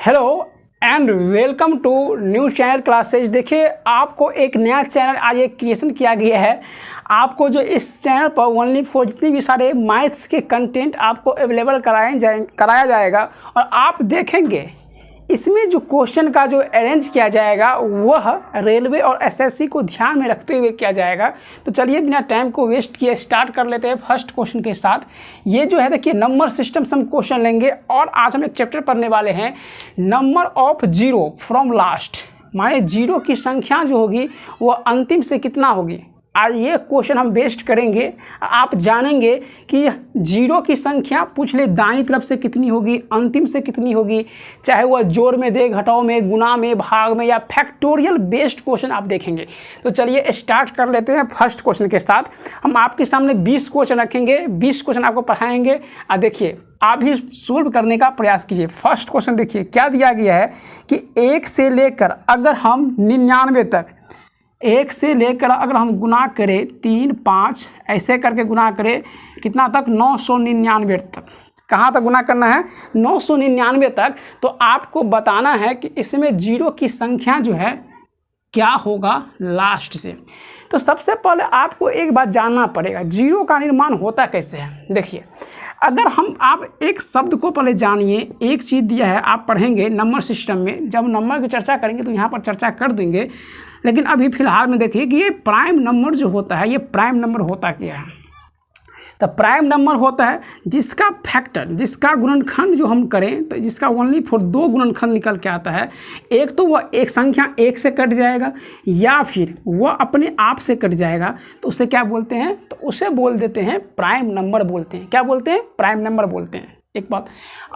Hello and welcome to new channel classes. देखिए, आपको एक नया चैनल आज एक क्रिएशन किया गया है। आपको जो इस चैनल पर ओनली फॉर जितनी भी सारे मैथ्स के कंटेंट आपको अवेलेबल कराया जाएगा और आप देखेंगे इसमें जो क्वेश्चन का जो अरेंज किया जाएगा वह रेलवे और एसएससी को ध्यान में रखते हुए किया जाएगा। तो चलिए बिना टाइम को वेस्ट किए स्टार्ट कर लेते हैं फर्स्ट क्वेश्चन के साथ। ये जो है देखिए नंबर सिस्टम से हम क्वेश्चन लेंगे और आज हम एक चैप्टर पढ़ने वाले हैं number of zero from last, माने जीरो की संख्या जो होगी वह अंतिम से कितना होगी। आज ये क्वेश्चन हम बेस्ट करेंगे। आप जानेंगे कि जीरो की संख्या पूछ ले दाईं तरफ से कितनी होगी, अंतिम से कितनी होगी, चाहे वह जोड़ में दे, घटाव में, गुना में, भाग में या फैक्टोरियल बेस्ड क्वेश्चन आप देखेंगे। तो चलिए स्टार्ट कर लेते हैं फर्स्ट क्वेश्चन के साथ। हम आपके सामने 20 क्वेश्चन रखेंगे, 20 क्वेश्चन आपको पढ़ाएंगे। देखिए आप भी सोल्व करने का प्रयास कीजिए। फर्स्ट क्वेश्चन देखिए क्या दिया गया है कि 1 से लेकर अगर हम 99 तक, 1 से लेकर अगर हम गुना करें 3, 5 ऐसे करके गुना करें कितना तक, 999 तक। कहाँ तक गुना करना है, 999 तक। तो आपको बताना है कि इसमें जीरो की संख्या जो है क्या होगा लास्ट से। तो सबसे पहले आपको एक बात जानना पड़ेगा, जीरो का निर्माण होता कैसे है। देखिए अगर आप एक शब्द को पहले जानिए, एक चीज़ दिया है आप पढ़ेंगे नंबर सिस्टम में, जब नंबर की चर्चा करेंगे तो यहाँ पर चर्चा कर देंगे। लेकिन अभी फ़िलहाल में देखिए कि ये प्राइम नंबर जो होता है, ये प्राइम नंबर होता क्या है। तो प्राइम नंबर होता है जिसका फैक्टर, जिसका गुणनखंड जो हम करें तो जिसका ओनली फॉर 2 गुणनखंड निकल के आता है। एक तो वह एक संख्या 1 से कट जाएगा या फिर वह अपने आप से कट जाएगा, तो उसे क्या बोलते हैं, तो उसे बोल देते हैं प्राइम नंबर बोलते हैं। क्या बोलते हैं, प्राइम नंबर बोलते हैं। एक बात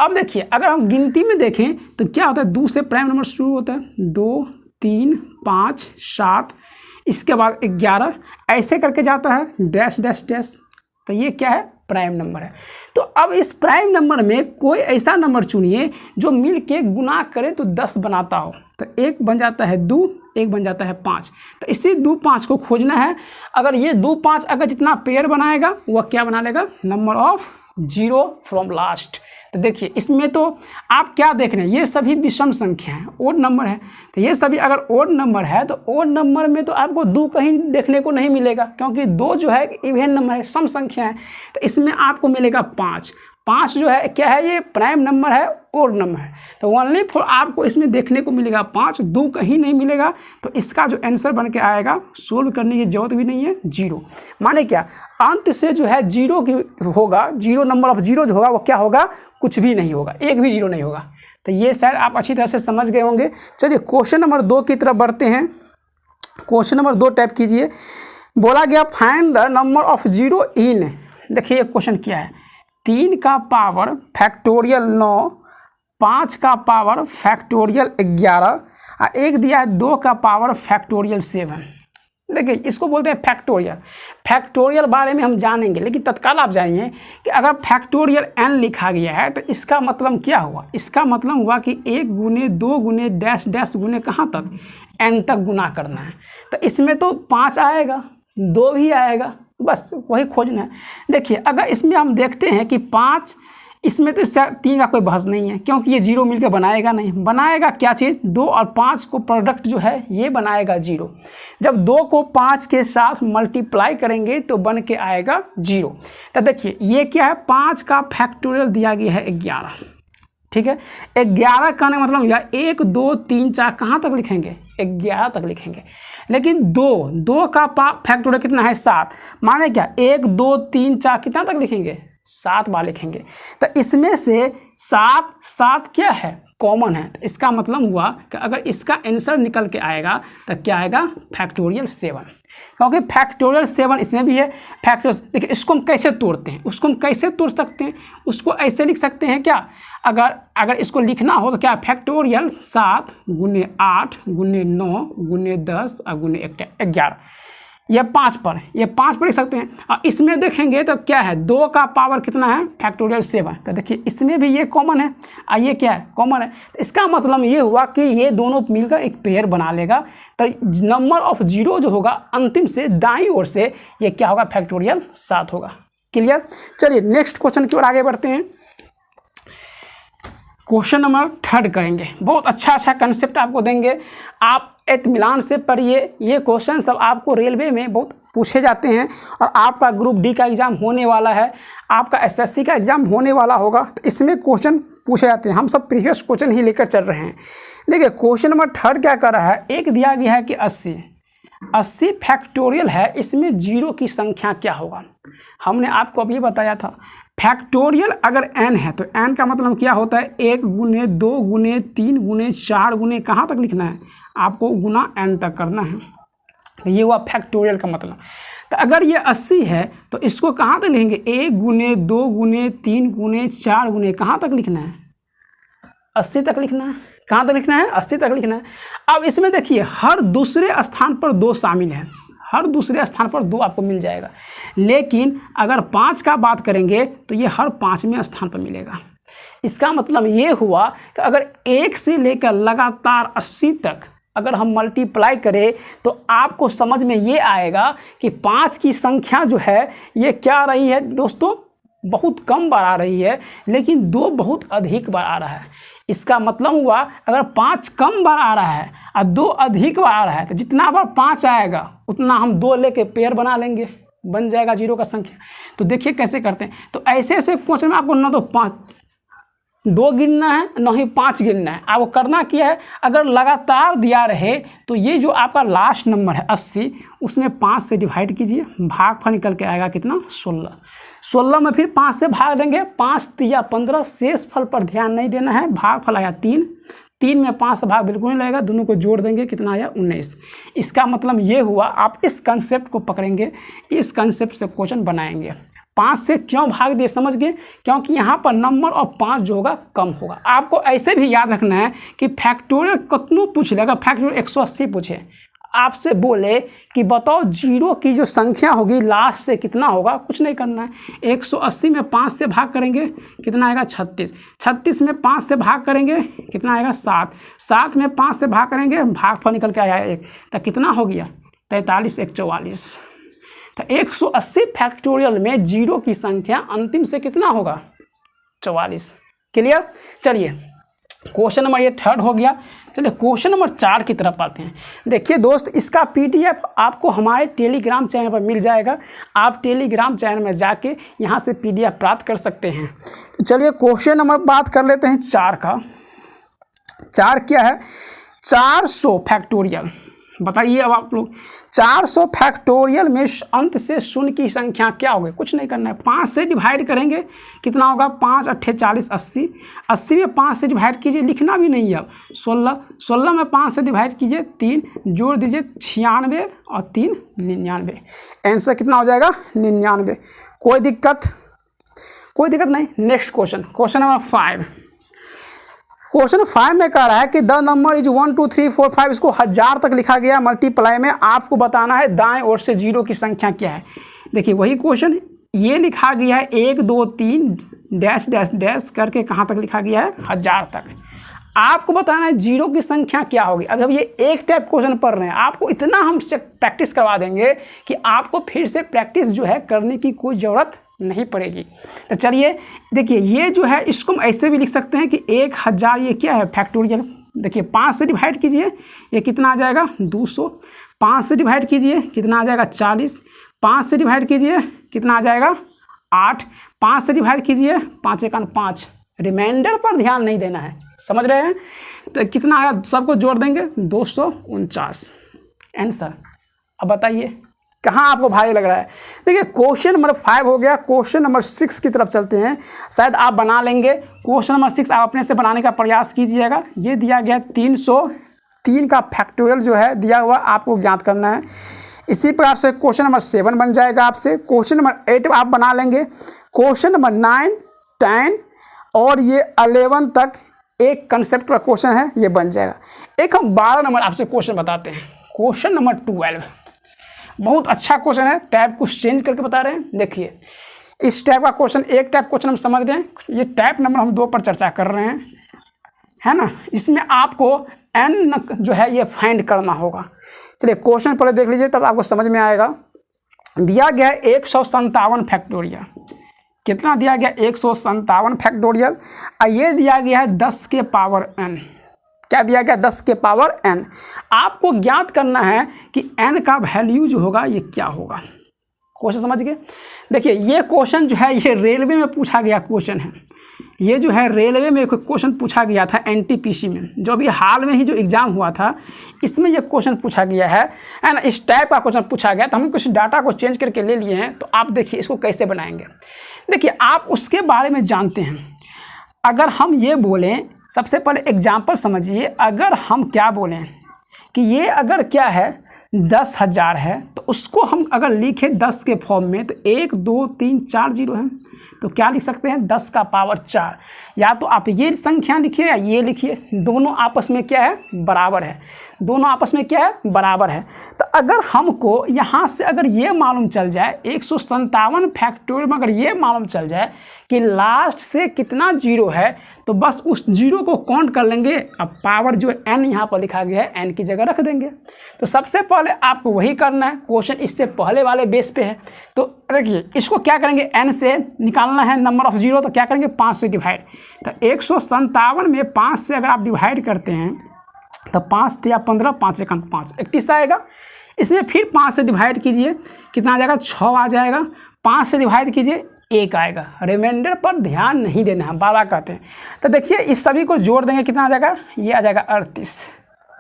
अब देखिए, अगर हम गिनती में देखें तो क्या होता है, 2 से प्राइम नंबर शुरू होता है, 2, 3, 5, 7, इसके बाद 11 ऐसे करके जाता है, डैश डैश डैश। तो ये क्या है, प्राइम नंबर है। तो अब इस प्राइम नंबर में कोई ऐसा नंबर चुनिए जो मिल के गुना करे तो 10 बनाता हो। तो 1 बन जाता है 2, 1 बन जाता है 5। तो इसी 2, 5 को खोजना है। अगर ये 2, 5 अगर जितना पेयर बनाएगा वह क्या बना लेगा, number of zero from last. तो देखिए इसमें तो आप क्या देख रहे हैं, ये सभी विषम संख्या है, ओड नंबर है। तो ये सभी अगर ओड नंबर है तो ओड नंबर में तो आपको 2 कहीं देखने को नहीं मिलेगा, क्योंकि 2 जो है इवन नंबर है, सम संख्या है। तो इसमें आपको मिलेगा 5 जो है क्या है, ये प्राइम नंबर है, ओड नंबर है। तो ओनली फॉर आपको इसमें देखने को मिलेगा 5, 2 कहीं नहीं मिलेगा। तो इसका जो आंसर बन के आएगा, सोल्व करने की जरूरत भी नहीं है, जीरो। माने क्या, अंत से जो है जीरो की होगा, जीरो नंबर ऑफ जीरो जो होगा वो क्या होगा, कुछ भी नहीं होगा, एक भी जीरो नहीं होगा। तो ये शायद आप अच्छी तरह से समझ गए होंगे। चलिए क्वेश्चन नंबर 2 की तरफ बढ़ते हैं। क्वेश्चन नंबर 2 टाइप कीजिए। बोला गया find the number of zero in, देखिए ये क्वेश्चन क्या है, 3 का पावर फैक्टोरियल 9, 5 का पावर फैक्टोरियल 11 और एक दिया है 2 का पावर फैक्टोरियल 7। देखिए इसको बोलते हैं फैक्टोरियल। फैक्टोरियल बारे में हम जानेंगे, लेकिन तत्काल आप जानिए कि अगर फैक्टोरियल n लिखा गया है तो इसका मतलब क्या हुआ। इसका मतलब हुआ कि 1 गुने 2 गुने डैश डैश गुने कहाँ तक, n तक गुना करना है। तो इसमें तो 5 आएगा, 2 भी आएगा, बस वही खोजना है। देखिए अगर इसमें हम देखते हैं कि 5, इसमें तो 3 का कोई बहस नहीं है, क्योंकि ये जीरो मिलकर बनाएगा नहीं। बनाएगा क्या चीज़, 2 और 5 को प्रोडक्ट जो है ये बनाएगा जीरो। जब 2 को 5 के साथ मल्टीप्लाई करेंगे तो बन के आएगा जीरो। तो देखिए ये क्या है, 5 का फैक्टोरियल दिया गया है 11, ठीक है। 11 का मतलब या 1, 2, 3, 4 कहाँ तक लिखेंगे, 11 तक लिखेंगे। लेकिन 2 का फैक्टोरियल कितना है, 7। माने क्या, 1, 2, 3, 4 कितना तक लिखेंगे, 7 बार लिखेंगे। तो इसमें से 7 क्या है, कॉमन है। तो इसका मतलब हुआ कि अगर इसका आंसर निकल के आएगा तो क्या आएगा, फैक्टोरियल 7, क्योंकि फैक्टोरियल 7 इसमें भी है। फैक्टोरियल देखिए इसको हम कैसे तोड़ते हैं, उसको हम कैसे तोड़ सकते हैं, उसको ऐसे लिख सकते हैं क्या, अगर इसको लिखना हो तो क्या, फैक्टोरियल 7 गुने 8 गुने 9 गुने 10 और गुने 11, ये 5 पर लिख सकते हैं। और इसमें देखेंगे तो क्या है, 2 का पावर कितना है, फैक्टोरियल 7। तो देखिए इसमें भी ये कॉमन है और ये क्या है, कॉमन है। तो इसका मतलब ये हुआ कि ये दोनों मिलकर एक पेयर बना लेगा। तो नंबर ऑफ जीरो जो होगा अंतिम से दाईं ओर से ये क्या होगा, फैक्टोरियल 7 होगा। क्लियर। चलिए नेक्स्ट क्वेश्चन की ओर आगे बढ़ते हैं। क्वेश्चन नंबर 3 करेंगे। बहुत अच्छा कंसेप्ट आपको देंगे, आप इत्मीनान से पढ़िए। ये क्वेश्चन सब आपको रेलवे में बहुत पूछे जाते हैं और आपका ग्रुप डी का एग्ज़ाम होने वाला है, आपका एसएससी का एग्ज़ाम होने वाला होगा, तो इसमें क्वेश्चन पूछे जाते हैं। हम सब प्रीवियस क्वेश्चन ही लेकर चल रहे हैं। देखिए क्वेश्चन नंबर 3 क्या कर रहा है, एक दिया गया है कि 80 फैक्टोरियल है, इसमें जीरो की संख्या क्या होगा। हमने आपको अभी बताया था फैक्टोरियल अगर n है तो n का मतलब क्या होता है, 1 गुने 2 गुने 3 गुने 4 गुने कहाँ तक लिखना है, आपको गुना n तक करना है। ये हुआ फैक्टोरियल का मतलब। तो अगर ये 80 है तो इसको कहाँ तक लिखेंगे, 1 गुने 2 गुने 3 गुने 4 गुने कहाँ तक लिखना है, 80 तक लिखना है। कहाँ तक लिखना है, 80 तक लिखना है। अब इसमें देखिए हर दूसरे स्थान पर 2 शामिल है, हर दूसरे स्थान पर 2 आपको मिल जाएगा। लेकिन अगर 5 का बात करेंगे तो ये हर 5वें स्थान पर मिलेगा। इसका मतलब ये हुआ कि अगर 1 से लेकर लगातार 80 तक अगर हम मल्टीप्लाई करें तो आपको समझ में ये आएगा कि 5 की संख्या जो है ये क्या आ रही है दोस्तों, बहुत कम बार आ रही है, लेकिन 2 बहुत अधिक बार आ रहा है। इसका मतलब हुआ अगर 5 कम बार आ रहा है और 2 अधिक बार आ रहा है तो जितना बार 5 आएगा उतना हम 2 लेके पेयर बना लेंगे, बन जाएगा जीरो का संख्या। तो देखिए कैसे करते हैं। तो ऐसे ऐसे क्वेश्चन में आपको ना तो 2 गिनना है ना ही 5 गिनना है। आपको करना क्या है, अगर लगातार दिया रहे तो ये जो आपका लास्ट नंबर है 80, उसमें 5 से डिवाइड कीजिए, भागफल निकल के आएगा कितना, 16 में फिर 5 से भाग देंगे, 5 या 15, शेष फल पर ध्यान नहीं देना है। भागफल आया 3 में 5 से भाग बिल्कुल नहीं लगेगा, दोनों को जोड़ देंगे, कितना आया 19। इसका मतलब ये हुआ आप इस कंसेप्ट को पकड़ेंगे, इस कंसेप्ट से क्वेश्चन बनाएंगे। 5 से क्यों भाग दिए समझ गए, क्योंकि यहाँ पर नंबर और 5 जो होगा कम होगा। आपको ऐसे भी याद रखना है कि फैक्टोरियल कितनों पूछ लेगा, फैक्टोरियल 180 पूछे, आपसे बोले कि बताओ जीरो की जो संख्या होगी लास्ट से कितना होगा, कुछ नहीं करना है। 180 में 5 से भाग करेंगे कितना आएगा, 36 में 5 से भाग करेंगे कितना आएगा, 7 में 5 से भाग करेंगे, भागफल निकल के आया 1, तो कितना हो गया 43, 1 44। तो 180 फैक्टोरियल में जीरो की संख्या अंतिम से कितना होगा, 44। क्लियर। चलिए क्वेश्चन नंबर ये 3 हो गया। चलिए क्वेश्चन नंबर 4 की तरफ आते हैं। देखिए दोस्त, इसका PDF आपको हमारे टेलीग्राम चैनल पर मिल जाएगा। आप टेलीग्राम चैनल में जाके यहाँ से PDF प्राप्त कर सकते हैं। तो चलिए क्वेश्चन नंबर बात कर लेते हैं 4 का। 4 क्या है, 400 फैक्टोरियल। बताइए अब आप लोग 400 फैक्टोरियल में अंत से शून्य की संख्या क्या होगी, कुछ नहीं करना है। 5 से डिवाइड करेंगे कितना होगा, 5 8 40, 80 में 5 से डिवाइड कीजिए, लिखना भी नहीं है अब। 16 में 5 से डिवाइड कीजिए, 3 जोड़ दीजिए, 96 और 3 99। आंसर कितना हो जाएगा, 99। कोई दिक्कत नहीं। Next question number 5। क्वेश्चन 5 में कह रहा है कि द नंबर इज 1 2 3 4 5, इसको 1000 तक लिखा गया मल्टीप्लाई में। आपको बताना है दाएं ओर से जीरो की संख्या क्या है। देखिए वही क्वेश्चन, ये लिखा गया है 1 2 3 डैश डैश डैश करके कहाँ तक लिखा गया है, 1000 तक। आपको बताना है जीरो की संख्या क्या होगी। अब ये एक टाइप क्वेश्चन पढ़ रहे हैं, आपको इतना हम प्रैक्टिस करवा देंगे कि आपको फिर से प्रैक्टिस जो है करने की कोई ज़रूरत नहीं पड़ेगी। तो चलिए देखिए, ये जो है इसको हम ऐसे भी लिख सकते हैं कि 1000, ये क्या है फैक्टोरियल। देखिए 5 से डिवाइड कीजिए, ये कितना आ जाएगा 200। 5 से डिवाइड कीजिए कितना आ जाएगा 40। 5 से डिवाइड कीजिए कितना आ जाएगा 8। 5 से डिवाइड कीजिए 5 1 5। रिमाइंडर पर ध्यान नहीं देना है, समझ रहे हैं। तो कितना आया, सबको जोड़ देंगे 249 आंसर। अब बताइए कहाँ आपको भारी लग रहा है। देखिए क्वेश्चन नंबर 5 हो गया। क्वेश्चन नंबर 6 की तरफ चलते हैं, शायद आप बना लेंगे। क्वेश्चन नंबर 6 आप अपने से बनाने का प्रयास कीजिएगा। ये दिया गया 303 का फैक्टोरियल जो है दिया हुआ, आपको ज्ञात करना है। इसी प्रकार से क्वेश्चन नंबर 7 बन जाएगा आपसे। क्वेश्चन नंबर 8 आप बना लेंगे। क्वेश्चन नंबर 9 10 और ये 11 तक एक कंसेप्ट का क्वेश्चन है, ये बन जाएगा। एक हम 12 नंबर आपसे क्वेश्चन बताते हैं। क्वेश्चन नंबर 12 बहुत अच्छा क्वेश्चन है, टाइप कुछ चेंज करके बता रहे हैं। देखिए इस टाइप का क्वेश्चन, एक टाइप क्वेश्चन हम समझ रहे हैं, ये टाइप नंबर हम 2 पर चर्चा कर रहे हैं, है ना। इसमें आपको n जो है ये फाइंड करना होगा। चलिए क्वेश्चन पहले देख लीजिए, तब आपको समझ में आएगा। दिया गया है 157 फैक्टोरियल। कितना दिया गया 157 फैक्टोरियल, और ये दिया गया है 10 के पावर n। क्या दिया गया 10 के पावर n। आपको ज्ञात करना है कि n का वैल्यू जो होगा ये क्या होगा। क्वेश्चन समझ गए। देखिए ये क्वेश्चन जो है ये रेलवे में पूछा गया क्वेश्चन है। ये जो है रेलवे में एक क्वेश्चन पूछा गया था एनटीपीसी में, जो अभी हाल में ही जो एग्ज़ाम हुआ था इसमें ये क्वेश्चन पूछा गया है ना, इस टाइप का क्वेश्चन पूछा गया। तो हम कुछ डाटा को चेंज करके ले लिए हैं। तो आप देखिए इसको कैसे बनाएंगे। देखिए आप उसके बारे में जानते हैं। अगर हम ये बोलें, सबसे पहले एग्जाम्पल समझिए, अगर हम क्या बोलें कि ये अगर क्या है 10,000 है, तो उसको हम अगर लिखें 10 के फॉर्म में, तो 1 2 3 4 जीरो है, तो क्या लिख सकते हैं 10 का पावर 4। या तो आप ये संख्या लिखिए या ये लिखिए, दोनों आपस में क्या है बराबर है, दोनों आपस में क्या है बराबर है। तो अगर हमको यहाँ से अगर ये मालूम चल जाए 157 फैक्टोरियल में अगर ये मालूम चल जाए कि लास्ट से कितना जीरो है, तो बस उस जीरो को काउंट कर लेंगे। अब पावर जो n यहाँ पर लिखा गया है n की जगह रख देंगे। तो सबसे पहले आपको वही करना है, क्वेश्चन इससे पहले वाले बेस पे है। तो देखिए इसको क्या करेंगे, n से निकालना है नंबर ऑफ जीरो, तो क्या करेंगे 5 से डिवाइड। तो 157 में 5 से अगर आप डिवाइड करते हैं तो 5 या 15, 5 से 5 31 आएगा। इसमें फिर 5 से डिवाइड कीजिए, कितना आ जाएगा 6 आ जाएगा। 5 से डिवाइड कीजिए 1 आएगा। रिमाइंडर पर ध्यान नहीं देना है, 12 कहते हैं। तो देखिए इस सभी को जोड़ देंगे, कितना आ जाएगा, ये आ जाएगा 38।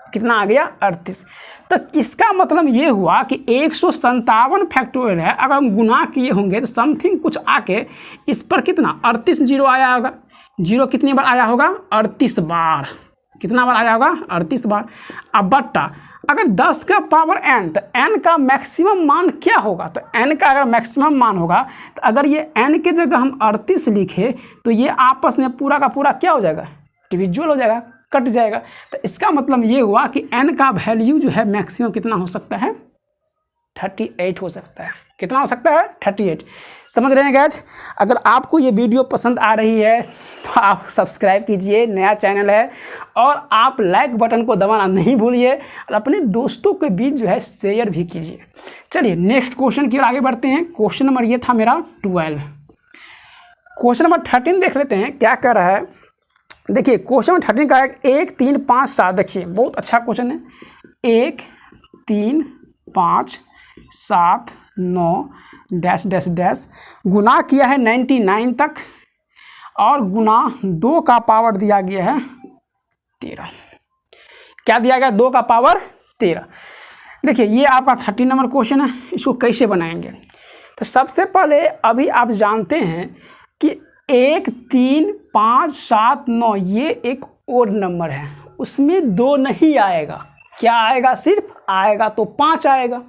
कितना आ गया 38। तो इसका मतलब ये हुआ कि 157 फैक्टोरियल है, अगर हम गुना किए होंगे तो समथिंग कुछ आके इस पर कितना 38 जीरो आया होगा। जीरो कितनी बार आया होगा 38 बार। कितना बार आया होगा 38 बार। अब बट्टा अगर 10 का पावर n, तो n का मैक्सिमम मान क्या होगा। तो n का अगर मैक्सिमम मान होगा, तो अगर ये n के जगह हम 38 लिखे, तो ये आपस में पूरा का पूरा क्या हो जाएगा डिविजुअल हो जाएगा, कट जाएगा। तो इसका मतलब ये हुआ कि n का वैल्यू जो है मैक्सिमम कितना हो सकता है 38 हो सकता है। कितना हो सकता है 38। समझ रहे हैं गाइस। अगर आपको ये वीडियो पसंद आ रही है तो आप सब्सक्राइब कीजिए, नया चैनल है, और आप लाइक बटन को दबाना नहीं भूलिए, और अपने दोस्तों के बीच जो है शेयर भी कीजिए। चलिए नेक्स्ट क्वेश्चन की ओर आगे बढ़ते हैं। क्वेश्चन नंबर ये था मेरा 12। क्वेश्चन नंबर 13 देख लेते हैं क्या कर रहा है। देखिए क्वेश्चन नंबर 13 का है 1 3 5 7। देखिए बहुत अच्छा क्वेश्चन है। 1 3 5 7 9 डैश डैश डैश, गुना किया है 99 तक, और गुना 2 का पावर दिया गया है 13। क्या दिया गया 2 का पावर 13। देखिए ये आपका 13 नंबर क्वेश्चन है। इसको कैसे बनाएंगे, तो सबसे पहले अभी आप जानते हैं कि 1 3 5 7 9 ये एक ओड नंबर है, उसमें 2 नहीं आएगा। क्या आएगा, सिर्फ आएगा तो 5 आएगा।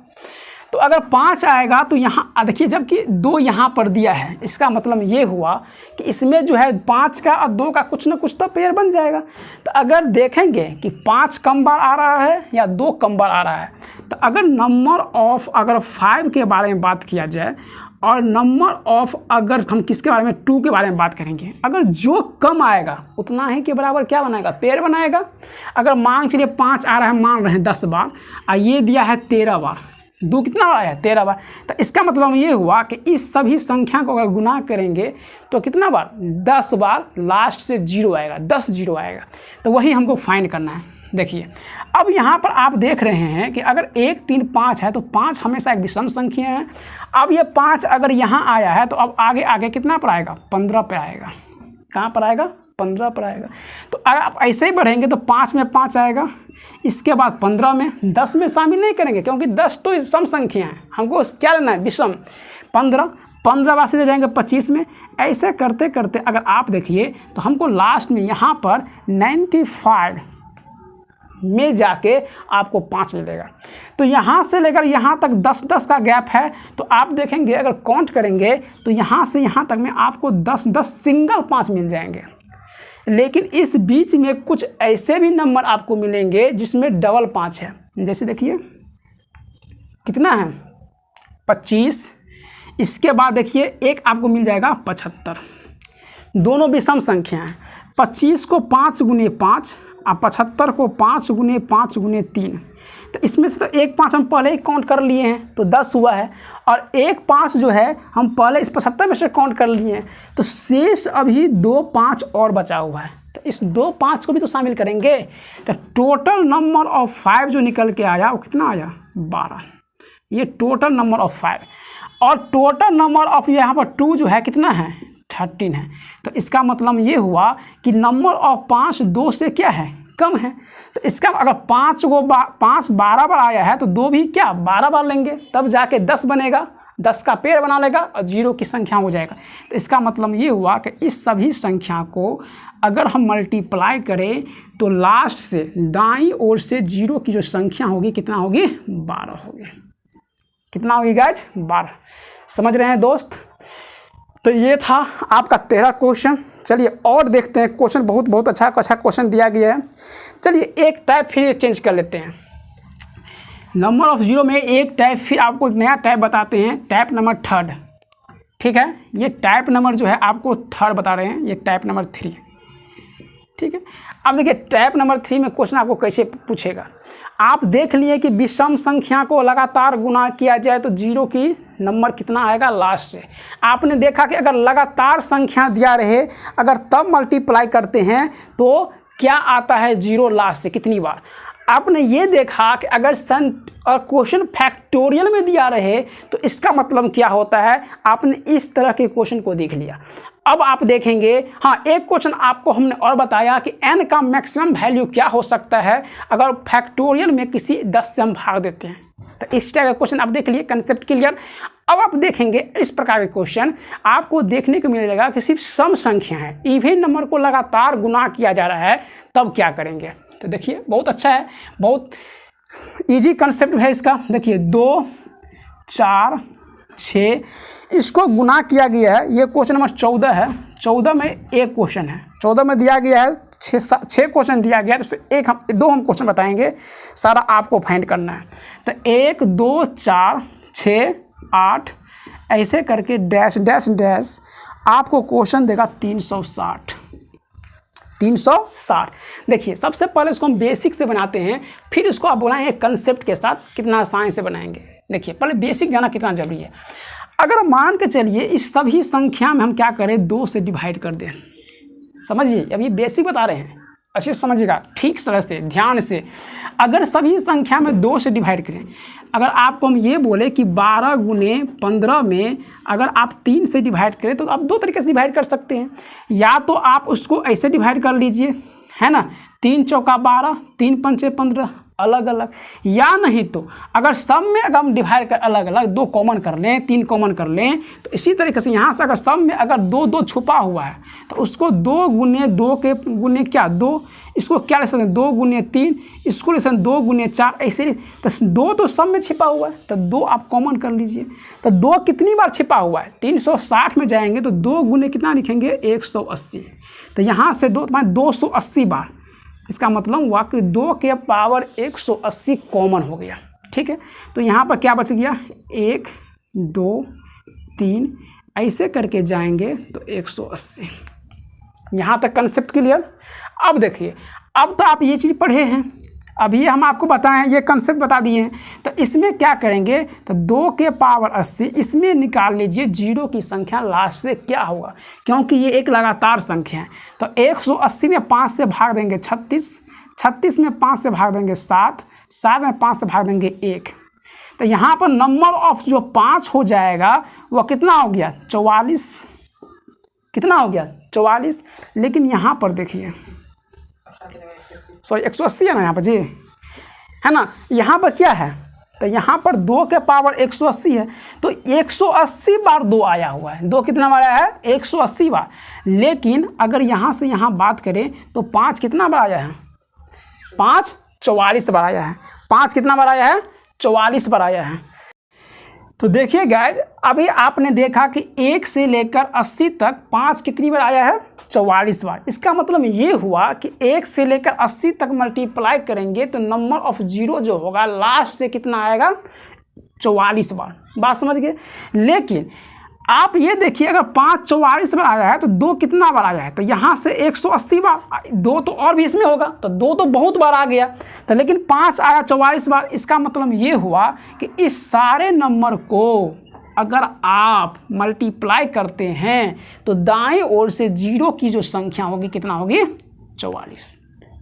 तो अगर 5 आएगा तो यहाँ देखिए, जबकि 2 यहाँ पर दिया है, इसका मतलब ये हुआ कि इसमें जो है 5 का और 2 का कुछ ना कुछ तो पेयर बन जाएगा। तो अगर देखेंगे कि 5 कम बार आ रहा है या 2 कम बार आ रहा है, तो अगर नंबर ऑफ अगर 5 के बारे में बात किया जाए, और नंबर ऑफ अगर हम किसके बारे में 2 के बारे में बात करेंगे, अगर जो कम आएगा उतना ही के बराबर क्या बनाएगा, पेयर बनाएगा। अगर मान चलिए 5 आ रहा है, मान रहे हैं 10 बार, और ये दिया है 13 बार, 2 कितना आया 13 बार। तो इसका मतलब ये हुआ कि इस सभी संख्या को अगर गुना करेंगे तो कितना बार 10 बार, लास्ट से जीरो आएगा, 10 जीरो आएगा। तो वही हमको फाइंड करना है। देखिए अब यहाँ पर आप देख रहे हैं कि अगर 1 3 5 है, तो 5 हमेशा एक विषम संख्या है। अब ये 5 अगर यहाँ आया है, तो अब आगे आगे कितना पर आएगा 15 पे आएगा। कहाँ पर आएगा 15 पर आएगा। तो अगर आप ऐसे ही बढ़ेंगे तो 5 में 5 आएगा, इसके बाद 15 में, 10 में शामिल नहीं करेंगे क्योंकि 10 तो सम संख्या है, हमको क्या लेना है विषम। 15 बाद सीधे जाएंगे 25 में। ऐसे करते करते अगर आप देखिए तो हमको लास्ट में यहाँ पर 95 में जाके आपको 5 मिलेगा। तो यहाँ से लेकर यहाँ तक 10-10 का गैप है। तो आप देखेंगे अगर काउंट करेंगे तो यहाँ से यहाँ तक में आपको 10-10 सिंगल 5 मिल जाएंगे। लेकिन इस बीच में कुछ ऐसे भी नंबर आपको मिलेंगे जिसमें डबल 5 है। जैसे देखिए कितना है 25, इसके बाद देखिए एक आपको मिल जाएगा 75। दोनों विषम संख्या हैं। 25 को 5 गुने 5 अब 75 को 5 गुने 5 गुने 3, तो इसमें से तो 1 5 हम पहले ही काउंट कर लिए हैं तो 10 हुआ है, और 1 5 जो है हम पहले इस 75 में से काउंट कर लिए हैं, तो शेष अभी 2 5 और बचा हुआ है, तो इस 2 5 को भी तो शामिल करेंगे। तो टोटल नंबर ऑफ 5 जो निकल के आया वो कितना आया 12, ये टोटल नंबर ऑफ 5, और टोटल नंबर ऑफ यहाँ पर 2 जो है कितना है 13 है। तो इसका मतलब ये हुआ कि नंबर ऑफ 5 2 से क्या है कम है। तो इसका अगर 5 12 बार आया है तो 2 भी क्या 12 बार लेंगे, तब जाके 10 बनेगा, 10 का पेड़ बना लेगा और 0 की संख्या हो जाएगा। तो इसका मतलब ये हुआ कि इस सभी संख्या को अगर हम मल्टीप्लाई करें तो लास्ट से दाईं ओर से 0 की जो संख्या होगी कितना होगी 12 होगी। कितना होगी गाइज 12। समझ रहे हैं दोस्त। तो ये था आपका 13 क्वेश्चन। चलिए और देखते हैं क्वेश्चन, बहुत अच्छा क्वेश्चन दिया गया है। चलिए एक टाइप फिर चेंज कर लेते हैं। नंबर ऑफ 0 में एक टाइप, फिर आपको एक नया टाइप बताते हैं, टाइप नंबर 3। ठीक है, ये टाइप नंबर जो है आपको 3 बता रहे हैं, ये टाइप नंबर 3। ठीक है, अब देखिए टाइप नंबर 3 में क्वेश्चन आपको कैसे पूछेगा। आप देख लिए कि विषम संख्या को लगातार गुना किया जाए तो 0 की नंबर कितना आएगा लास्ट से। आपने देखा कि अगर लगातार संख्या दिया रहे, अगर तब मल्टीप्लाई करते हैं तो क्या आता है 0 लास्ट से कितनी बार। आपने ये देखा कि अगर क्वेश्चन फैक्टोरियल में दिया रहे तो इसका मतलब क्या होता है, आपने इस तरह के क्वेश्चन को देख लिया। अब आप देखेंगे, हाँ एक क्वेश्चन आपको हमने और बताया कि n का मैक्सिमम वैल्यू क्या हो सकता है अगर फैक्टोरियल में किसी 10 से हम भाग देते हैं। तो इस टाइप का क्वेश्चन आप देख लिए, कंसेप्ट क्लियर। अब आप देखेंगे इस प्रकार के क्वेश्चन आपको देखने को मिलेगा कि सिर्फ सम संख्या है, इवन नंबर को लगातार गुना किया जा रहा है, तब क्या करेंगे। तो देखिए बहुत अच्छा है, बहुत इजी कंसेप्ट है इसका। देखिए 2 4 6 इसको गुना किया गया है। ये क्वेश्चन नंबर 14 है। 14 में एक क्वेश्चन है, 14 में दिया गया है 6 क्वेश्चन दिया गया है, तो 2 हम क्वेश्चन बताएंगे, सारा आपको फाइंड करना है। तो 1 2 4 6 8 ऐसे करके डैश डैश डैश आपको क्वेश्चन देगा 360। देखिए सबसे पहले इसको हम बेसिक से बनाते हैं, फिर इसको आप बनाएंगे कंसेप्ट के साथ, कितना आसानी से बनाएंगे। देखिए पहले बेसिक जाना कितना जरूरी है। अगर मान के चलिए इस सभी संख्या में हम क्या करें 2 से डिवाइड कर दें। समझिए, अब ये बेसिक बता रहे हैं, अच्छे से समझिएगा, ठीक तरह से ध्यान से। अगर सभी संख्या में 2 से डिवाइड करें, अगर आपको हम ये बोले कि 12 गुने 15 में अगर आप 3 से डिवाइड करें तो आप 2 तरीके से डिवाइड कर सकते हैं। या तो आप उसको ऐसे डिवाइड कर लीजिए, है ना, 3 चौका 12 3 पंचे 15 अलग अलग, या नहीं तो अगर सब में अगर हम डिवाइड कर अलग अलग 2 कॉमन कर लें 3 कॉमन कर लें, तो इसी तरीके से यहाँ से अगर सब में अगर 2 छुपा हुआ है तो उसको 2 गुने 2 के गुने क्या 2, इसको क्या ले सकते हैं 2 गुने 3, इसको ले सकते हैं 2 गुने 4, ऐसे। तो 2 तो सब में छिपा हुआ है तो 2 आप कॉमन कर लीजिए। तो 2 कितनी बार छिपा हुआ है 360 में जाएंगे तो 2 गुने कितना लिखेंगे 180। तो यहाँ से 280 बार, इसका मतलब हुआ कि 2 के पावर 180 कॉमन हो गया। ठीक है, तो यहाँ पर क्या बच गया 1 2 3 ऐसे करके जाएंगे तो 180। यहाँ तक कंसेप्ट क्लियर। अब देखिए, अब तो आप ये चीज़ पढ़े हैं, अभी हम आपको बताएं, ये कंसेप्ट बता दिए हैं। तो इसमें क्या करेंगे, तो 2 के पावर 80 इसमें निकाल लीजिए 0 की संख्या लास्ट से क्या होगा, क्योंकि ये एक लगातार संख्या है। तो 180 में 5 से भाग देंगे 36, 36 में 5 से भाग देंगे 7, 7 में 5 से भाग देंगे 1। तो यहाँ पर नंबर ऑफ जो 5 हो जाएगा वह कितना हो गया 44। कितना हो गया 44। लेकिन यहाँ पर देखिए, सॉरी 180 है ना यहाँ पर जी, है ना, यहाँ पर क्या है, तो यहाँ पर 2 के पावर 180 है, तो 180 बार 2 आया हुआ है। 2 कितना बार आया है 180 बार। लेकिन अगर यहाँ से यहाँ बात करें तो 5 कितना बार आया है 5 44 बार आया है। 5 कितना बार आया है 44 बार आया है। तो देखिए गाइज, अभी आपने देखा कि 1 से लेकर 80 तक 5 कितनी बार आया है 44 बार। इसका मतलब ये हुआ कि 1 से लेकर 80 तक मल्टीप्लाई करेंगे तो नंबर ऑफ 0 जो होगा लास्ट से कितना आएगा 44 बार। बात समझ गए। लेकिन आप ये देखिए अगर 5 44 बार आया है तो 2 कितना बार आया है, तो यहाँ से 180 बार, 2 तो और भी इसमें होगा, तो 2 तो बहुत बार आ गया। तो लेकिन 5 आया 44 बार, इसका मतलब ये हुआ कि इस सारे नंबर को अगर आप मल्टीप्लाई करते हैं तो दाएं ओर से 0 की जो संख्या होगी कितना होगी, 44।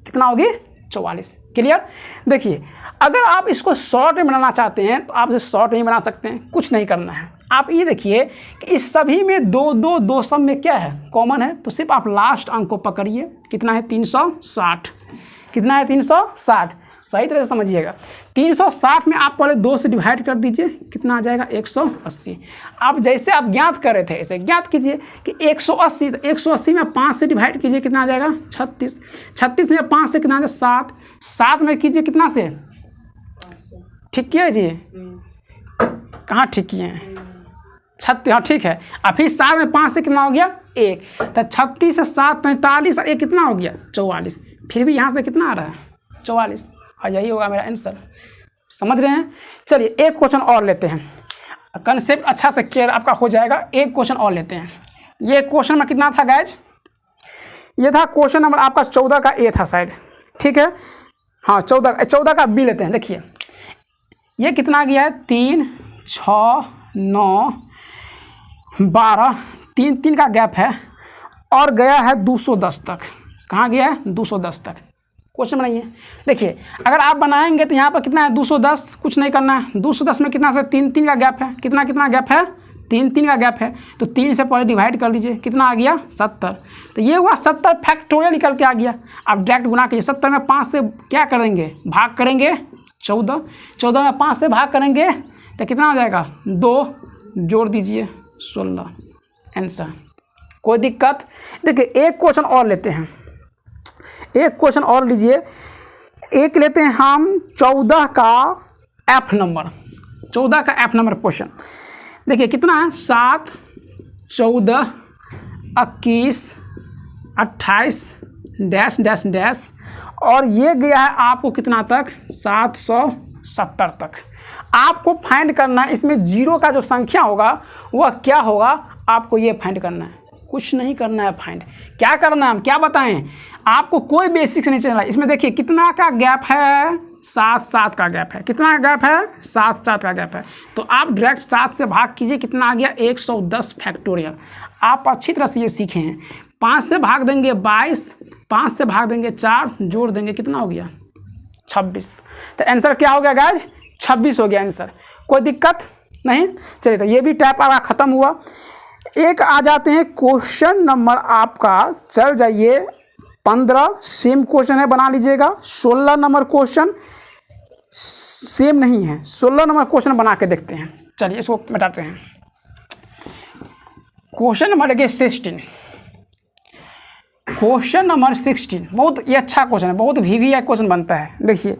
कितना होगी, 44। क्लियर। देखिए अगर आप इसको शॉर्ट में बनाना चाहते हैं तो आप इसे शॉर्ट नहीं बना सकते हैं, कुछ नहीं करना है। आप ये देखिए कि इस सभी में 2 2 2 सब में क्या है, कॉमन है, तो सिर्फ आप लास्ट अंक को पकड़िए। कितना है, 360। कितना है, 360। सही तरह से समझिएगा। 360 में आप पहले 2 से डिवाइड कर दीजिए, कितना आ जाएगा, 180। अब जैसे आप ज्ञात कर रहे थे ऐसे ज्ञात कीजिए कि 180, तो 180 में 5 से डिवाइड कीजिए, कितना आ जाएगा, 36। 36 में 5 से कितना आ जाएगा, 7। 7 में कीजिए कितना से, ठीक किया जी, कहाँ ठीक किए हैं, 36, हाँ ठीक है। अब फिर 7 में 5 से कितना हो गया, 1, तो 36 से 7 45 और 1 कितना हो गया, 44। फिर भी यहाँ से कितना आ रहा है, 44, और यही होगा मेरा आंसर। समझ रहे हैं। चलिए एक क्वेश्चन और लेते हैं, कंसेप्ट अच्छा से क्लियर आपका हो जाएगा। एक क्वेश्चन और लेते हैं। ये क्वेश्चन में कितना था गाइज, ये था क्वेश्चन नंबर आपका 14 का ए था शायद, ठीक है, हाँ 14 का बी लेते हैं। देखिए ये कितना गया है, 3 6 9 12, 3 का गैप है और गया है 210 तक। कहाँ गया है, 210 तक। क्वेश्चन बनाइए। देखिए अगर आप बनाएंगे तो यहाँ पर कितना है, 210, कुछ नहीं करना है। 210 में कितना से 3 का गैप है, कितना गैप है, 3 का गैप है, तो 3 से पहले डिवाइड कर लीजिए, कितना आ गया, 70। तो ये हुआ 70 फैक्टोरियल निकल के आ गया। आप डायरेक्ट गुना कीजिए। 70 में 5 से क्या करेंगे, भाग करेंगे, 14 में 5 से भाग करेंगे तो कितना हो जाएगा, 2 जोड़ दीजिए, 16 आंसर। कोई दिक्कत। देखिए एक क्वेश्चन और लेते हैं, एक क्वेश्चन और लीजिए। एक लेते हैं हम 14 का एफ नंबर, 14 का एफ नंबर क्वेश्चन। देखिए कितना है, 7 14 21 28 डैश डैश डैश, और ये गया है आपको कितना तक, 770 तक। आपको फाइंड करना है इसमें 0 का जो संख्या होगा वह क्या होगा, आपको ये फाइंड करना है, कुछ नहीं करना है फाइंड। क्या करना है, हम क्या बताएं आपको, कोई बेसिक्स नहीं चलना। इसमें देखिए कितना का गैप है, 7 का गैप है। कितना गैप है, 7 का गैप है। तो आप डायरेक्ट 7 से भाग कीजिए, कितना आ गया, 110 फैक्टोरियल। आप अच्छी तरह से ये सीखे हैं। 5 से भाग देंगे 22, 5 से भाग देंगे 4, जोड़ देंगे कितना हो गया, 26। तो आंसर क्या हो गया गाइज, 26 हो गया आंसर। कोई दिक्कत नहीं। चलिए तो ये भी टाइप आपका खत्म हुआ। एक आ जाते हैं क्वेश्चन नंबर आपका, चल जाइए 15, सेम क्वेश्चन है, बना लीजिएगा। 16 नंबर क्वेश्चन सेम नहीं है, 16 नंबर क्वेश्चन बना के देखते हैं। चलिए इसको मिटाते हैं। क्वेश्चन नंबर देखिए 16, क्वेश्चन नंबर 16 बहुत ये अच्छा क्वेश्चन है, बहुत वीवीआई क्वेश्चन बनता है। देखिए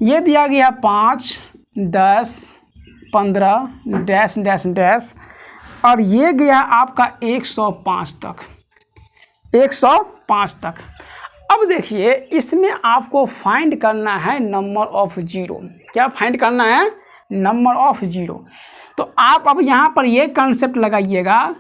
ये दिया गया 5 10 15 डैश डैश डैश, और ये गया आपका 105 तक, 105 तक। अब देखिए इसमें आपको फाइंड करना है नंबर ऑफ 0। क्या फाइंड करना है, नंबर ऑफ 0। तो आप अब यहाँ पर ये कंसेप्ट लगाइएगा।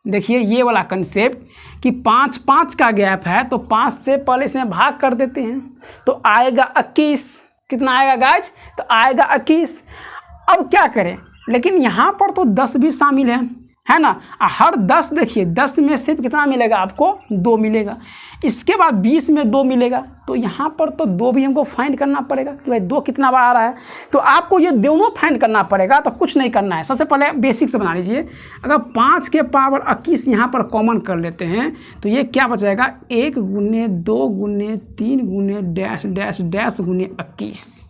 देखिए ये वाला कंसेप्ट कि 5 का गैप है, तो 5 से पहले इसमें भाग कर देते हैं तो आएगा 21। कितना आएगा गाइज, तो आएगा 21। अब क्या करें, लेकिन यहाँ पर तो 10 भी शामिल है ना। हर 10 देखिए 10 में सिर्फ कितना मिलेगा आपको, 2 मिलेगा। इसके बाद 20 में 2 मिलेगा, तो यहाँ पर तो 2 भी हमको फाइंड करना पड़ेगा कि भाई 2 कितना बार आ रहा है। तो आपको ये दोनों फाइंड करना पड़ेगा। तो कुछ नहीं करना है, सबसे पहले बेसिक से बना लीजिए। अगर 5 के पावर 21 यहाँ पर कॉमन कर लेते हैं तो ये क्या बचाएगा, 1 गुने 2 गुने 3 गुने डैश डैश डैश गुने 21।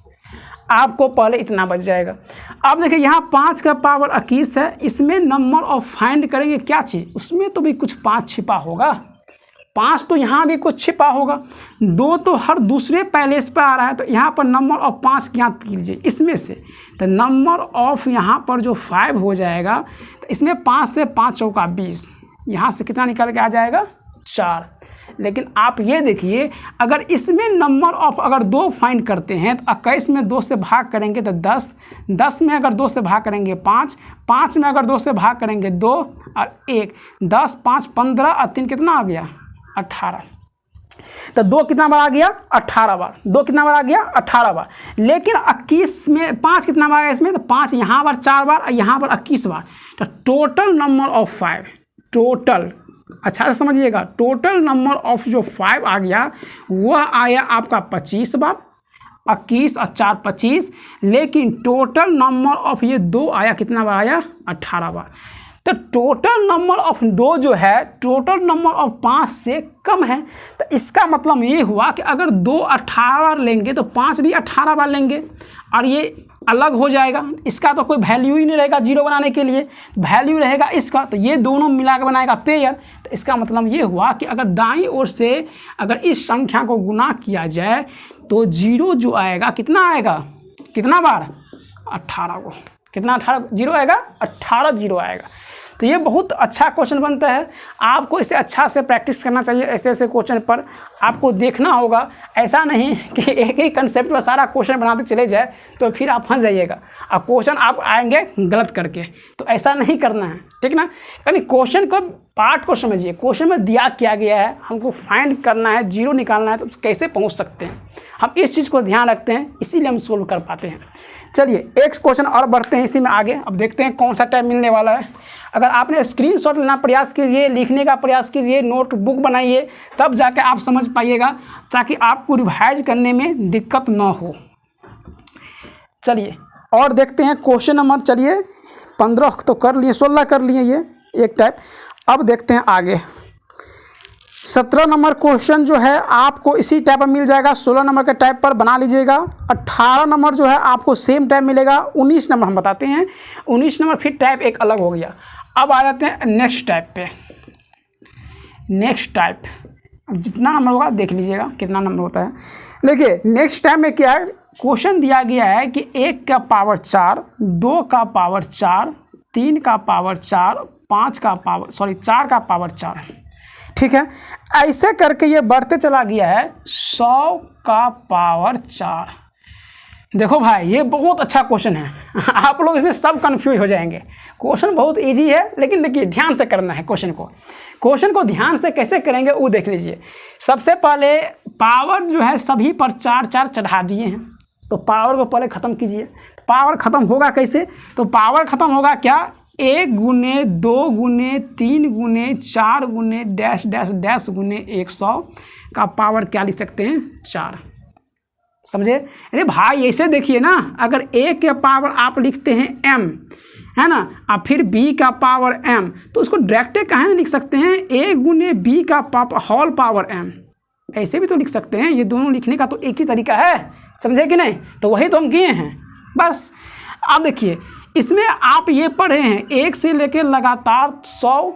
आपको पहले इतना बच जाएगा। अब देखिए यहाँ 5 का पावर 21 है, इसमें नंबर ऑफ फाइंड करेंगे क्या चीज़, उसमें तो भी कुछ 5 छिपा होगा, 5 तो यहाँ भी कुछ छिपा होगा, 2 तो हर दूसरे पैलेस पर आ रहा है। तो यहाँ पर नंबर ऑफ 5 ज्ञात कीजिए इसमें से। तो नंबर ऑफ यहाँ पर जो 5 हो जाएगा, तो इसमें 5 से 5 चौका 20, यहाँ से कितना निकल के आ जाएगा, 4। लेकिन आप ये देखिए, अगर इसमें नंबर ऑफ अगर 2 फाइंड करते हैं तो 21 में 2 से भाग करेंगे तो 10, 10 में अगर 2 से भाग करेंगे 5, 5 में अगर 2 से भाग करेंगे 2 और 1, 10, 5, 15 और 3 कितना आ गया 18। तो 2 कितना बार आ गया 18 बार, 2 कितना बार आ गया 18 बार। लेकिन 21 में 5 कितना बार आया इसमें, तो 5 यहाँ बार 4 बार और यहाँ पर 21 बार। तो टोटल नंबर ऑफ 5, टोटल अच्छा से समझिएगा, टोटल नंबर ऑफ जो 5 आ गया वह आया आपका 25 बार, 21 और 4 25। लेकिन टोटल नंबर ऑफ ये 2 आया कितना बार आया 18 बार। तो टोटल नंबर ऑफ 2 जो है टोटल नंबर ऑफ 5 से कम है। तो इसका मतलब ये हुआ कि अगर 2 18 बार लेंगे तो 5 भी 18 बार लेंगे और ये अलग हो जाएगा, इसका तो कोई वैल्यू ही नहीं रहेगा जीरो बनाने के लिए, वैल्यू रहेगा इसका। तो ये दोनों मिला के बनाएगा पेयर। तो इसका मतलब ये हुआ कि अगर दाईं ओर से अगर इस संख्या को गुना किया जाए तो जीरो जो आएगा कितना आएगा, कितना बार 18 को, कितना 18 जीरो आएगा 18 जीरो आएगा। तो ये बहुत अच्छा क्वेश्चन बनता है, आपको इसे अच्छा से प्रैक्टिस करना चाहिए। ऐसे ऐसे क्वेश्चन पर आपको देखना होगा, ऐसा नहीं कि एक ही कंसेप्ट पर सारा क्वेश्चन बनाते चले जाए तो फिर आप फंस जाइएगा और क्वेश्चन आप आएंगे गलत करके। तो ऐसा नहीं करना है, ठीक ना। यानी क्वेश्चन को पार्ट को समझिए, क्वेश्चन में दिया क्या गया है, हमको फाइंड करना है, जीरो निकालना है, तो कैसे पहुँच सकते हैं हम इस चीज़ को ध्यान रखते हैं, इसीलिए हम सोल्व कर पाते हैं। चलिए एक क्वेश्चन और बढ़ते हैं इसी में आगे। अब देखते हैं कौन सा टाइप मिलने वाला है। अगर आपने स्क्रीनशॉट लेना प्रयास कीजिए, लिखने का प्रयास कीजिए, नोटबुक बनाइए, तब जाके आप समझ पाइएगा, ताकि आपको रिवाइज करने में दिक्कत ना हो। चलिए और देखते हैं क्वेश्चन नंबर, चलिए 15 तो कर लिए, 16 कर लिए ये एक टाइप। अब देखते हैं आगे 17 नंबर क्वेश्चन जो है आपको इसी टाइप पर मिल जाएगा, 16 नंबर के टाइप पर बना लीजिएगा। 18 नंबर जो है आपको सेम टाइप मिलेगा। 19 नंबर हम बताते हैं, 19 नंबर फिर टाइप एक अलग हो गया। अब आ जाते हैं नेक्स्ट टाइप पे। नेक्स्ट टाइप अब जितना नंबर होगा देख लीजिएगा कितना नंबर होता है। देखिए नेक्स्ट टाइप में क्या है, क्वेश्चन दिया गया है कि 1 का पावर 4, 2 का पावर 4, 3 का पावर 4, 5 का पावर 4 का पावर 4, ठीक है। ऐसे करके ये बढ़ते चला गया है 100 का पावर 4। देखो भाई ये बहुत अच्छा क्वेश्चन है आप लोग इसमें सब कंफ्यूज हो जाएंगे। क्वेश्चन बहुत इजी है, लेकिन देखिए ध्यान से करना है क्वेश्चन को ध्यान से कैसे करेंगे वो देख लीजिए। सबसे पहले पावर जो है सभी पर 4 4 चढ़ा दिए हैं, तो पावर को पहले ख़त्म कीजिए। पावर ख़त्म होगा कैसे, तो पावर ख़त्म होगा क्या, 1 गुने 2 गुने 3 गुने 4 गुने डैश डैश डैश गुने 100 का पावर क्या लिख सकते हैं 4। समझे। अरे भाई ऐसे देखिए ना, अगर a के पावर आप लिखते हैं m है ना, और फिर b का पावर m, तो उसको डायरेक्ट कहाँ नहीं लिख सकते हैं, a गुने b का होल पावर m, ऐसे भी तो लिख सकते हैं। ये दोनों लिखने का तो एक ही तरीका है, समझे कि नहीं। तो वही तो हम किए हैं बस। अब देखिए इसमें आप ये पढ़े हैं 1 से लेकर लगातार 100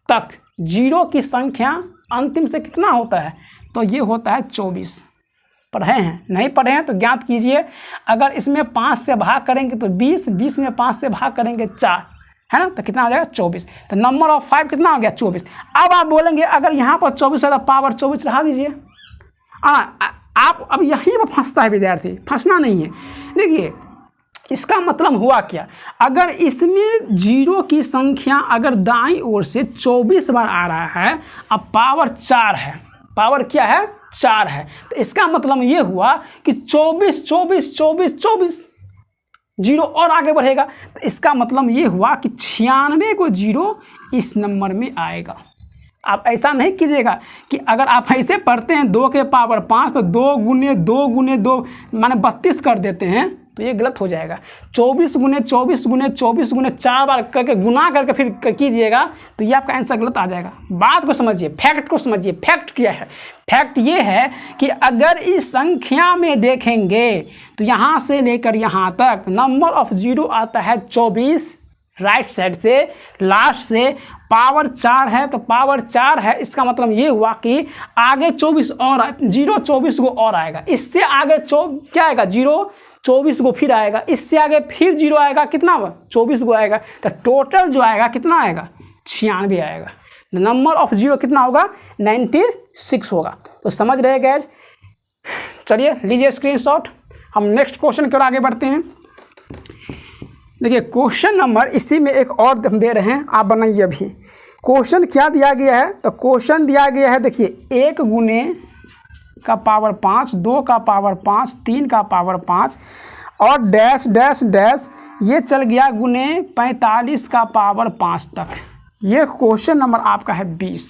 तक जीरो की संख्या अंतिम से कितना होता है, तो ये होता है 24। पढ़े हैं, नहीं पढ़े हैं तो ज्ञात कीजिए। अगर इसमें 5 से भाग करेंगे तो 20, 20 में 5 से भाग करेंगे 4, है ना, तो कितना आ जाएगा 24। तो नंबर ऑफ 5 कितना हो गया 24। अब आप बोलेंगे अगर यहाँ पर 24 है तो पावर 24 चढ़ा दीजिए। आप अब यहीं पर फंसता है विद्यार्थी, फंसना नहीं है। देखिए इसका मतलब हुआ क्या, अगर इसमें जीरो की संख्या अगर दाईं ओर से 24 बार आ रहा है, अब पावर 4 है, पावर क्या है 4 है, तो इसका मतलब ये हुआ कि 24 24 24 24 जीरो और आगे बढ़ेगा। तो इसका मतलब ये हुआ कि 96 को जीरो इस नंबर में आएगा। आप ऐसा नहीं कीजिएगा कि अगर आप ऐसे पढ़ते हैं 2 के पावर 5 तो 2 गुने 2 गुने 2 माने 32 कर देते हैं, तो ये गलत हो जाएगा। 24 गुने 24 गुने 24 गुने 4 बार करके गुना करके फिर कीजिएगा तो ये आपका आंसर गलत आ जाएगा। बात को समझिए, फैक्ट को समझिए। फैक्ट क्या है, फैक्ट ये है कि अगर इस संख्या में देखेंगे तो यहाँ से लेकर यहाँ तक नंबर ऑफ जीरो आता है 24, राइट साइड से लास्ट से पावर 4 है, तो पावर 4 है, इसका मतलब ये हुआ कि आगे 24 और जीरो 24 को और आएगा, इससे आगे क्या आएगा जीरो 24 को फिर आएगा, इससे आगे फिर जीरो आएगा, कितना 24 को आएगा, तो टोटल जो आएगा कितना आएगा 96 आएगा। नंबर ऑफ जीरो कितना होगा 96 होगा। तो समझ रहे गैज। चलिए लीजिए स्क्रीनशॉट, हम नेक्स्ट क्वेश्चन की ओर आगे बढ़ते हैं। देखिए क्वेश्चन नंबर इसी में एक और हम दे रहे हैं, आप बनाइए अभी। क्वेश्चन क्या दिया गया है, तो क्वेश्चन दिया गया है देखिए 1 गुने का पावर 5, 2 का पावर 5, 3 का पावर 5 और डैश डैश डैश ये चल गया गुने 45 का पावर 5 तक। ये क्वेश्चन नंबर आपका है 20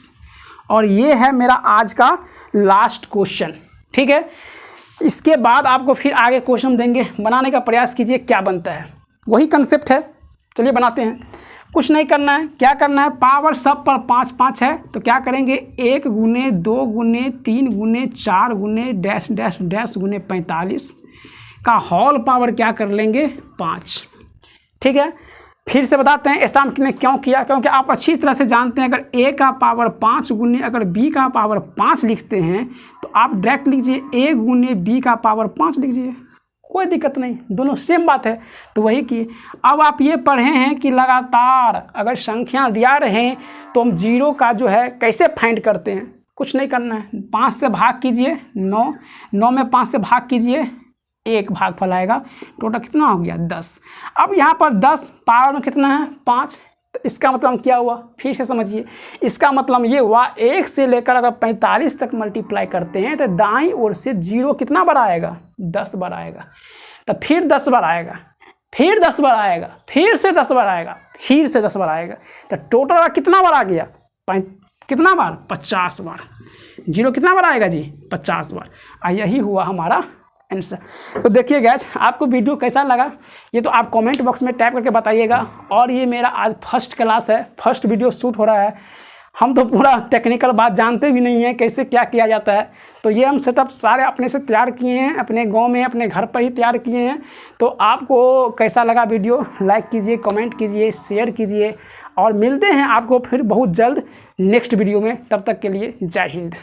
और ये है मेरा आज का लास्ट क्वेश्चन, ठीक है। इसके बाद आपको फिर आगे क्वेश्चन देंगे, बनाने का प्रयास कीजिए क्या बनता है, वही कंसेप्ट है। चलिए बनाते हैं। कुछ नहीं करना है, क्या करना है, पावर सब पर 5 5 है तो क्या करेंगे 1 गुने 2 गुने 3 गुने 4 गुने डैश डैश डैश गुने 45 का होल पावर क्या कर लेंगे 5, ठीक है। फिर से बताते हैं ऐसा हमने क्यों किया, क्योंकि आप अच्छी तरह से जानते हैं अगर a का पावर 5 गुने अगर b का पावर 5 लिखते हैं तो आप डायरेक्ट लिखिए a गुने b का पावर 5 लिखिए, कोई दिक्कत नहीं, दोनों सेम बात है। तो वही किए। अब आप ये पढ़े हैं कि लगातार अगर संख्या दिया रहे तो हम जीरो का जो है कैसे फाइंड करते हैं। कुछ नहीं करना है, 5 से भाग कीजिए 9, 9 में 5 से भाग कीजिए 1 भागफल आएगा, टोटल कितना हो गया 10। अब यहाँ पर 10 पावर में कितना है 5, तो इसका मतलब क्या हुआ, फिर से समझिए। इसका मतलब ये हुआ 1 से लेकर अगर 45 तक मल्टीप्लाई करते हैं तो दाईं ओर से जीरो कितना बार आएगा 10 बार आएगा, तो फिर 10 बार आएगा, फिर 10 बार आएगा, फिर से 10 बार आएगा, फिर से 10 बार आएगा, तो टोटल कितना बार आ गया कितना बार 50 बार। जीरो कितना बार आएगा जी 50 बार। यही हुआ हमारा आंसर। तो देखिए गैस, आपको वीडियो कैसा लगा ये तो आप कमेंट बॉक्स में टाइप करके बताइएगा। और ये मेरा आज फर्स्ट क्लास है, फर्स्ट वीडियो शूट हो रहा है। हम तो पूरा टेक्निकल बात जानते भी नहीं हैं कैसे क्या किया जाता है, तो ये हम सेटअप सारे अपने से तैयार किए हैं, अपने गांव में अपने घर पर ही तैयार किए हैं। तो आपको कैसा लगा वीडियो लाइक कीजिए, कमेंट कीजिए, शेयर कीजिए और मिलते हैं आपको फिर बहुत जल्द नेक्स्ट वीडियो में। तब तक के लिए जय हिंद।